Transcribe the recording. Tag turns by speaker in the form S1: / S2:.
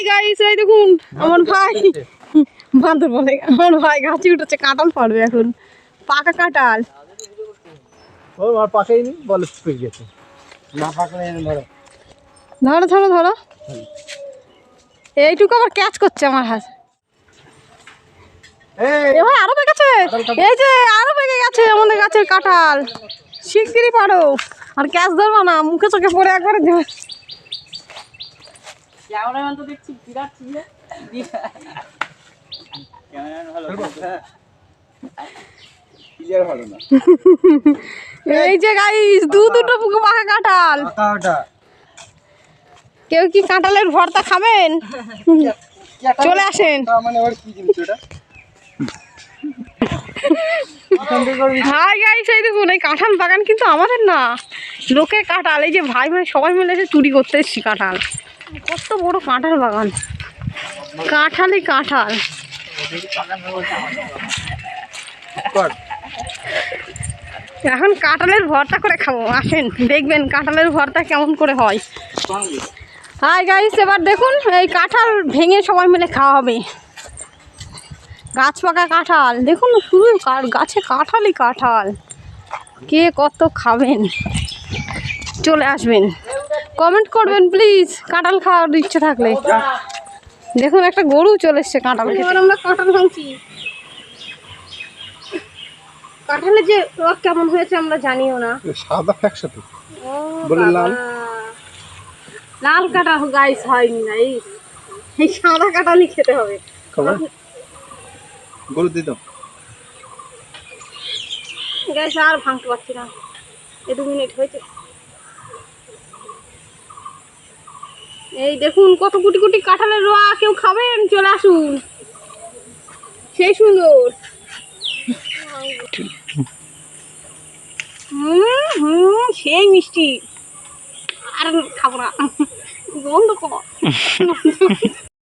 S1: Hi guys, এই দেখুন আমার ভাই বান্দর বলে, আমার ভাই গাছে উঠেছে, কাঁঠাল পাড়বে এখন, পাকা কাঁঠাল।
S2: ও আর পাকাইনি, বলে পেকে গেছে। না পাকলে এনে ধরো
S1: ধরো ধরো ধরো, এইটুকু আবার ক্যাচ করছে আমার হাত। এবার আরো পেকেছে, এই যে আরো পেকে গেছে আমাদের গাছের কাঁঠাল, শিগগিরই পারো। আর ক্যাচ ধরবা না, মুখে চোখে পড়ে একবারে এই যে গাইস দুটো পাকা কাঁঠাল। কেউ কি কাঁঠালের ভর্তা খাবেন? চলে আসেন। হাই গাইস, এই দেখুন এই কাঁঠাল বাগান কিন্তু আমাদের না, লোকের কাঁঠাল। এই যে ভাই ভাই সবাই মিলে এসে চুরি করতে এসছি কাঁঠাল। কত বড় কাঁঠাল বাগান, কাঁঠালই কাঁঠাল। এখন কাঁঠালের ভর্তা করে খাবো, আসেন দেখবেন কাঁঠালের ভর্তা কেমন করে হয়। হাই গাইস, এবার দেখুন এই কাঁঠাল ভেঙে সবাই মিলে খাওয়া হবে। গাছ পাকা কাঁঠাল দেখুন, শুধু গাছে কাঁঠালই কাঁঠাল। কে কত খাবেন চলে আসবেন, কমেন্ট করবেন প্লিজ কাঁঠাল খাওয়ার ইচ্ছে থাকলে। দেখুন একটা গরু চলে এসছে কাঁঠাল খেতে। আমরা কাঁঠাল ভাঙছি, কাঁঠালের যে রস কেমন হয়েছে আমরা জানিও না।
S2: সাদা একসাথে বলে লাল
S1: লাল কাঁঠাল গাইস হয়নি না, এই সাদা কাঁঠালই খেতে হবে।
S2: গরু দিত
S1: গাইস আর ভাঙতে পারছি না, 2 মিনিট হয়েছে। এই দেখুন কত কুটি কুটি কাঁঠালের রোয়া, কেউ খাবেন চলে আসুন, সেই সুন্দর। সেই মিষ্টি, আর খাবো না, গন্ধ কর।